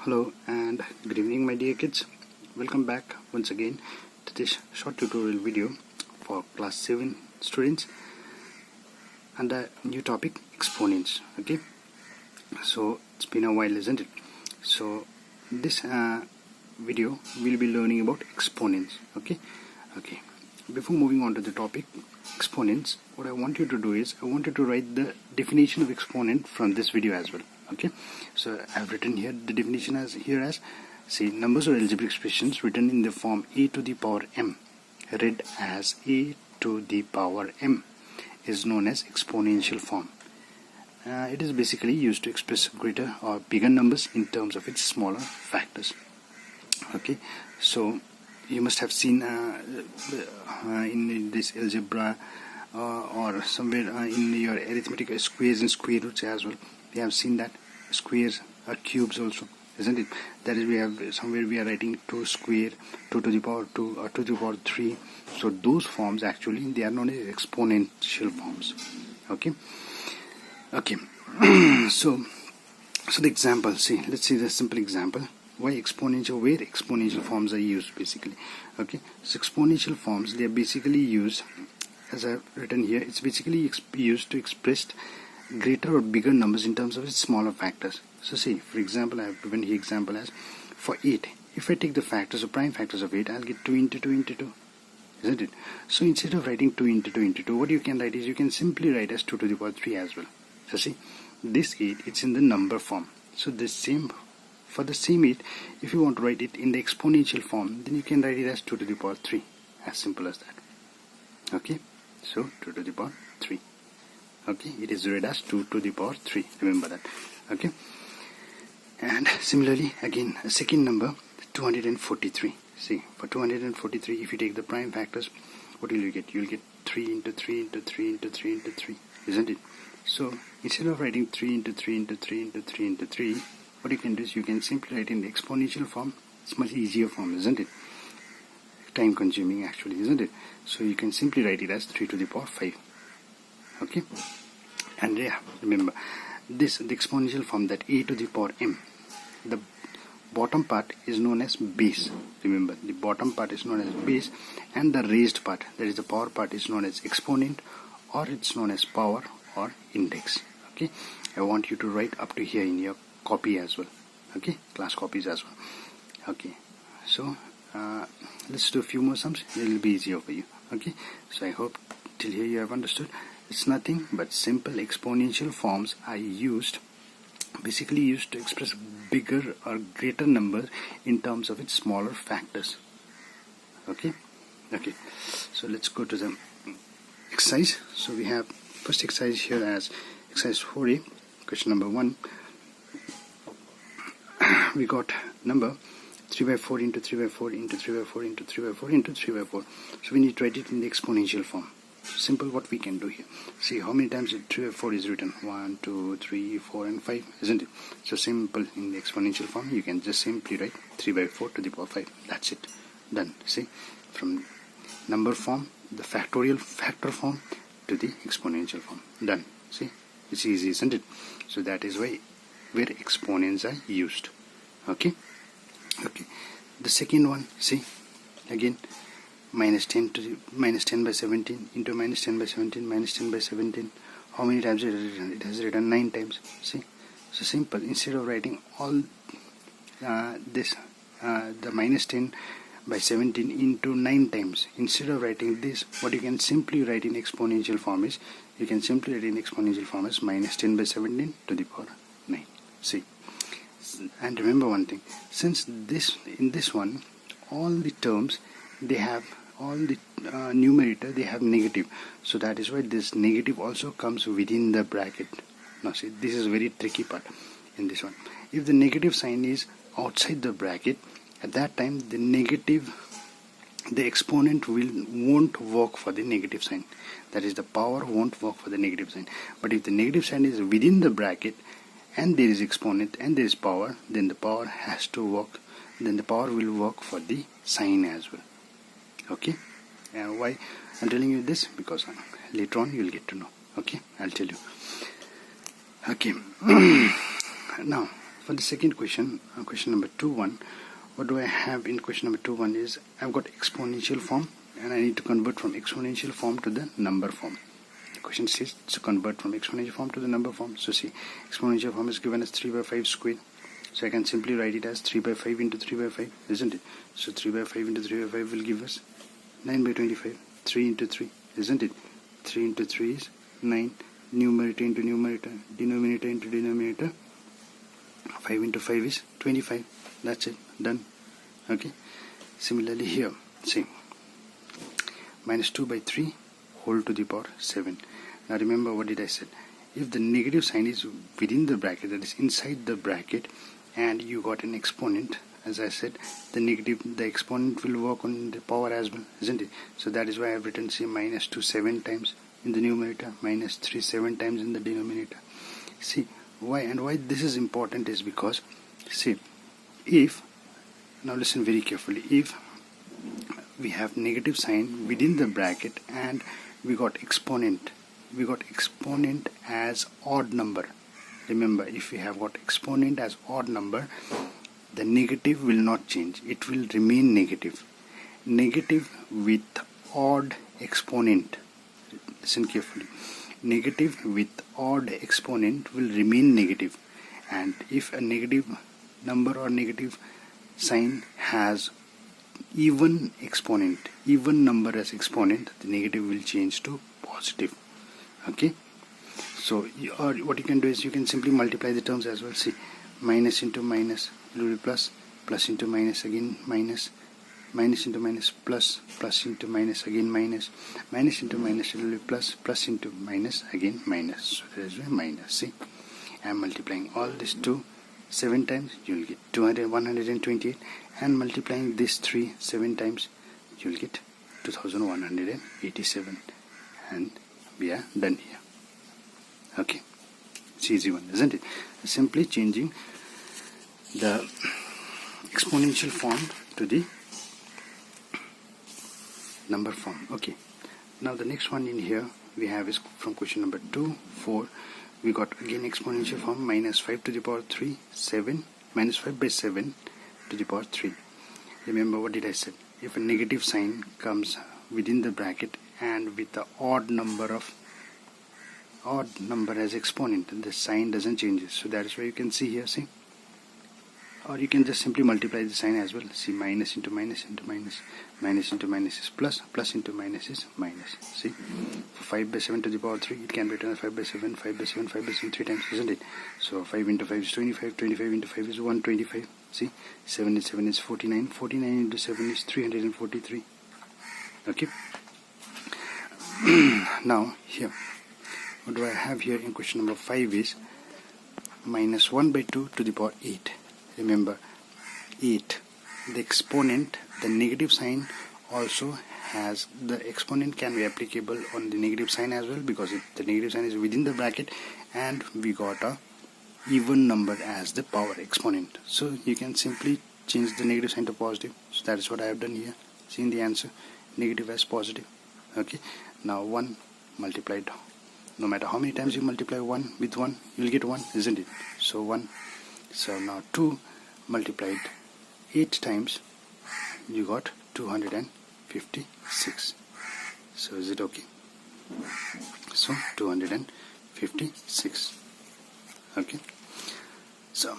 Hello and good evening my dear kids. Welcome back once again to this short tutorial video for class 7 students under new topic exponents. Okay, so it's been a while, isn't it? So this video we'll be learning about exponents. Okay, before moving on to the topic exponents, what I want you to do is I want you to write the definition of exponent from this video as well. Okay, so I've written here the definition as say numbers or algebraic expressions written in the form a to the power m, read as a to the power m, is known as exponential form. It is basically used to express greater or bigger numbers in terms of its smaller factors. Okay, so you must have seen in this algebra or somewhere in your arithmetic squares and square roots as well. We have seen that squares are cubes also, isn't it? That is, we have somewhere we are writing 2 square, 2 to the power 2 or 2 to the power 3. So those forms actually they are known as exponential forms. Okay. So the example, see, let's see the simple example. Where exponential forms are used basically. Okay, so exponential forms, they are basically used, as I've written here, it's basically used to express greater or bigger numbers in terms of its smaller factors. So see, for example, I have given here example as for 8. If I take the factors or prime factors of 8, I'll get 2 into 2 into 2, isn't it? So instead of writing 2 into 2 into 2, what you can write is you can simply write as 2 to the power 3 as well. So see, this 8, it's in the number form. So this same, for the same 8, if you want to write it in the exponential form, then you can write it as 2 to the power 3, as simple as that. Okay, so 2 to the power 3. Okay, it is read as 2 to the power 3, remember that. Okay, and similarly again a second number, 243. See, for 243, if you take the prime factors, what will you get? You will get 3 into 3 into 3 into 3 into 3, isn't it? So instead of writing 3 into 3 into 3 into 3 into 3, what you can do is you can simply write in the exponential form. It's much easier form, isn't it? Time consuming actually, isn't it? So you can simply write it as 3 to the power 5. Okay, and yeah, remember this, the exponential form, that a to the power m, the bottom part is known as base. Remember, the bottom part is known as base, and the raised part, that is the power part, is known as exponent, or it's known as power or index. Okay, I want you to write up to here in your copy as well. Okay, class copies as well. Okay, so let's do a few more sums. It will be easier for you. Okay, so I hope till here you have understood. It's nothing but simple exponential forms are basically used to express bigger or greater numbers in terms of its smaller factors. Okay, so let's go to the exercise. So we have first exercise here as exercise 4a, question number 1. We got number 3 by 4 into 3 by 4 into 3 by 4 into 3 by 4 into 3 by 4. So we need to write it in the exponential form. Simple, what we can do here. See how many times 3 by 4 is written. 1, 2, 3, 4 and 5, isn't it? So simple, in the exponential form you can just simply write 3 by 4 to the power 5. That's it. Done. See, from number form, the factorial factor form, to the exponential form. Done. See, it's easy, isn't it? So that is why where exponents are used. Okay. The second one, see, again, minus 10 by 17 into minus 10 by 17 minus 10 by 17. How many times it has written? It has written 9 times. See, so simple. Instead of writing all the minus 10 by 17 into 9 times, instead of writing this, what you can simply write in exponential form is, you can simply write in exponential form as minus 10 by 17 to the power 9. See, and remember one thing, since this, in this one, all the terms, they have, all the numerator, they have negative, so that is why this negative also comes within the bracket. Now see, this is very tricky part in this one. If the negative sign is outside the bracket, at that time the exponent won't work for the negative sign, that is the power won't work for the negative sign. But if the negative sign is within the bracket and there is exponent and there is power, then the power has to work, then the power will work for the sign as well. Okay, and why I'm telling you this, because later on you will get to know. Okay, I'll tell you. Okay, now For the second question, question number 2.1, what do I have in question number 2.1 is I've got exponential form and I need to convert from exponential form to the number form. The question says to convert from exponential form to the number form. So see, exponential form is given as 3 by 5 squared. So I can simply write it as 3 by 5 into 3 by 5, isn't it? So 3 by 5 into 3 by 5 will give us 9 by 25, 3 into 3, isn't it? 3 into 3 is 9, numerator into numerator, denominator into denominator, 5 into 5 is 25. That's it, done. Okay. Similarly here, see, minus 2 by 3 whole to the power 7. Now remember what did I said? If the negative sign is within the bracket, that is inside the bracket, and you got an exponent, as I said, the exponent will work on the power as well, isn't it? So that is why I have written, say, minus 2 7 times in the numerator, minus 3 7 times in the denominator. See, why this is important is because, see, if, now listen very carefully, if we have negative sign within the bracket and we got exponent as odd number. Remember, if we have got exponent as odd number, the negative will not change, it will remain negative. Negative with odd exponent, listen carefully, negative with odd exponent will remain negative, and if a negative number or negative sign has even number as exponent, the negative will change to positive. Okay, so what you can do is you can simply multiply the terms as well. See, minus into minus will be plus, plus into minus again minus, minus into minus plus, plus into minus again minus, minus into minus will be plus, plus into minus again minus. So there is a minus. See, I am multiplying all this 2 7 times, you will get 128, and multiplying this 3 7 times, you will get 2187, and we are done here. Okay, it's easy one, isn't it? Simply changing the exponential form to the number form. Okay, now the next one in here we have is from question number 2 4. We got again exponential form, minus 5 to the power 3 7, minus 5 by 7 to the power 3. Remember what did I say? If a negative sign comes within the bracket and with the odd number as exponent, the sign doesn't change. So that is why you can see here, see, or you can just simply multiply the sign as well. See, minus into minus into minus, minus into minus is plus, plus into minus is minus. See, for 5 by 7 to the power 3, it can be written as 5 by 7, 5 by 7, 5 by 7 3 times, isn't it? So 5 into 5 is 25, 25 into 5 is 125. See, 7 into 7 is 49, 49 into 7 is 343. Okay. Now here, what do I have here in question number 5 is minus 1 by 2 to the power 8. Remember, 8, the exponent, the negative sign also has, the exponent can be applicable on the negative sign as well, because the negative sign is within the bracket and we got a even number as the power exponent. So you can simply change the negative sign to positive. So that is what I have done here. See in the answer, negative as positive. Okay, now 1 multiplied, no matter how many times you multiply 1 with 1, you will get 1, isn't it? So 1. So now 2 multiplied 8 times, you got 256. So is it okay? So 256. Okay. So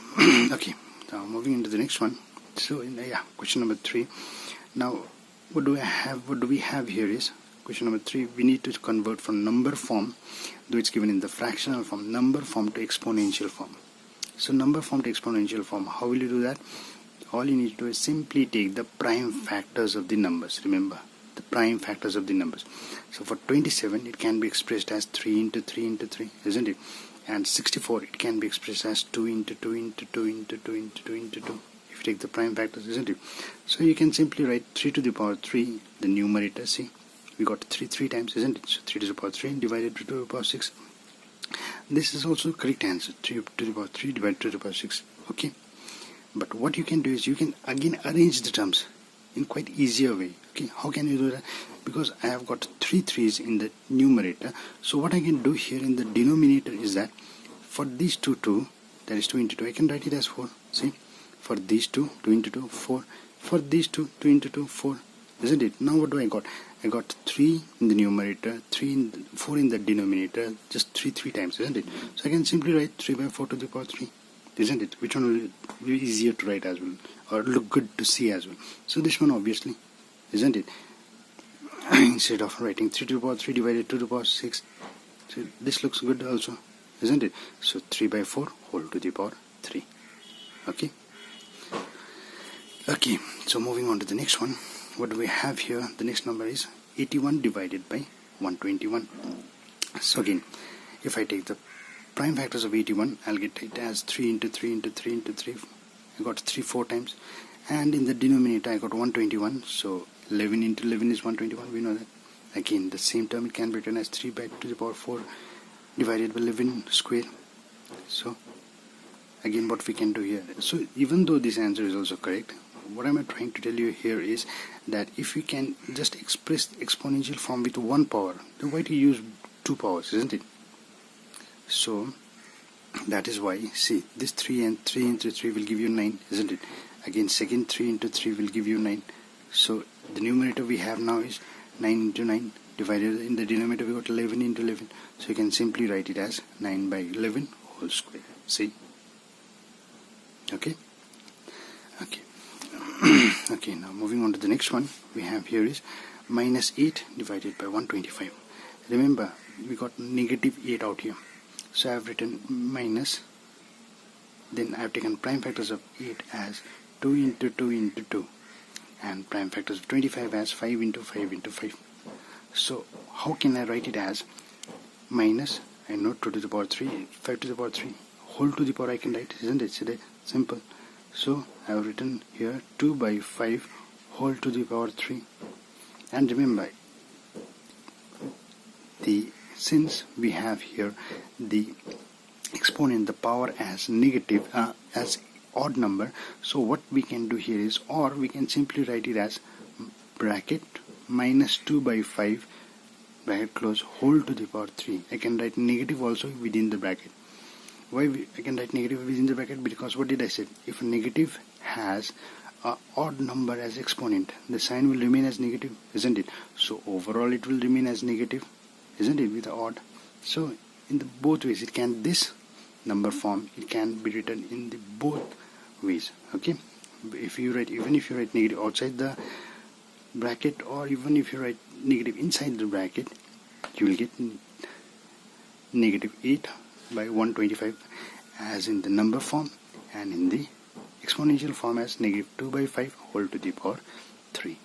okay. Now moving into the next one. So in question number 3. Now what do we have here is question number 3. We need to convert from number form, though it's given in the fractional form, number form to exponential form. So number form to exponential form, how will you do that? All you need to do is simply take the prime factors of the numbers. Remember, the prime factors of the numbers. So for 27, it can be expressed as 3 into 3 into 3, isn't it? And 64, it can be expressed as 2 into 2 into 2 into 2 into 2 into 2. If you take the prime factors, isn't it? So you can simply write 3 to the power 3, the numerator. See, we got 3 times, isn't it? So 3 to the power 3 divided to the power 6. This is also correct answer, 3 to the power 3 divided to the power 6. Okay, but what you can do is you can again arrange the terms in quite easier way. Okay, how can you do that? Because I have got 3 3's in the numerator, so what I can do here in the denominator is that for these two that is 2 into 2. I can write it as 4. See, for these two, 2 into 2, 4. For these two, 2 into 2, 4. Isn't it? Now what do I got? I got 3 in the numerator, 4 in the denominator, just 3 times, isn't it? So I can simply write 3 by 4 to the power 3, isn't it? Which one will be easier to write as well, or look good to see as well? So this one, obviously, isn't it? Instead of writing 3 to the power 3 divided 2 to the power 6, so this looks good also, isn't it? So 3 by 4 whole to the power 3. Okay. Okay, so moving on to the next one. What do we have here? The next number is 81 divided by 121. So again, if I take the prime factors of 81, I'll get it as 3 into 3 into 3 into 3. I got 3 4 times. And in the denominator, I got 121. So 11 into 11 is 121. We know that. Again, the same term, it can be written as 3 by 2 to the power 4 divided by 11 square. So again, what we can do here. So even though this answer is also correct, what am I trying to tell you here is that if you can just express the exponential form with 1 power, then why do you use 2 powers, isn't it? So that is why, see, this 3 and 3 into 3 will give you 9, isn't it? Again, second 3 into 3 will give you 9. So the numerator we have now is 9 into 9, divided in the denominator we got 11 into 11. So you can simply write it as 9 by 11 whole square. See? Okay? Okay. Okay, now moving on to the next one we have here is minus 8 divided by 125. Remember, we got negative 8 out here. So I have written minus, then I have taken prime factors of 8 as 2 into 2 into 2, and prime factors of 25 as 5 into 5 into 5. So how can I write it as minus, I know 2 to the power 3, 5 to the power 3, whole to the power I can write, isn't it? So simple. So I have written here 2 by 5 whole to the power 3. And remember, since we have here the exponent, the power as negative, as odd number, so what we can do here is, or we can simply write it as bracket minus 2 by 5 bracket close whole to the power 3. I can write negative also within the bracket. Why I can write negative within the bracket? Because what did I say? If a negative has an odd number as exponent, the sign will remain as negative, isn't it? So overall it will remain as negative, isn't it, with the odd? So in the both ways, it can, this number form, it can be written in the both ways. Okay, if you write, even if you write negative outside the bracket, or even if you write negative inside the bracket, you will get negative 8 by 125 as in the number form, and in the exponential form as negative 2 by 5 whole to the power 3.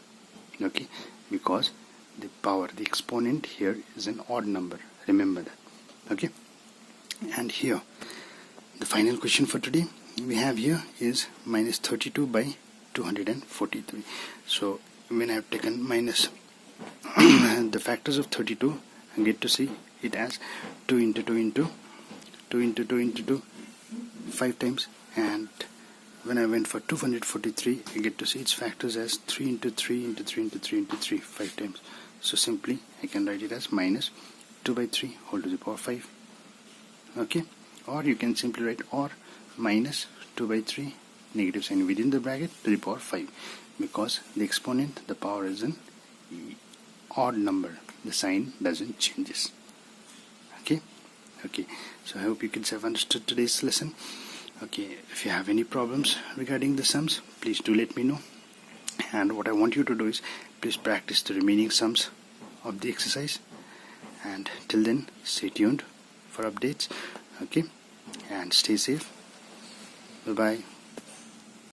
Okay, because the power, the exponent here is an odd number, remember that. Okay, and here the final question for today we have here is minus 32 by 243. So when I have taken minus the factors of 32, I get to see it as 2 into 2 into 2 into 2 into 2 5 times, and when I went for 243, I get to see its factors as 3 into 3 into 3 into 3 into 3 5 times. So simply I can write it as minus 2 by 3 whole to the power 5. Okay, or you can simply write or minus 2 by 3 negative sign within the bracket to the power 5, because the exponent, the power is an odd number, the sign doesn't changes. Okay, so I hope you kids have understood today's lesson. Okay, if you have any problems regarding the sums, please do let me know. And what I want you to do is, please practice the remaining sums of the exercise. And till then, stay tuned for updates. Okay, and stay safe. Bye bye.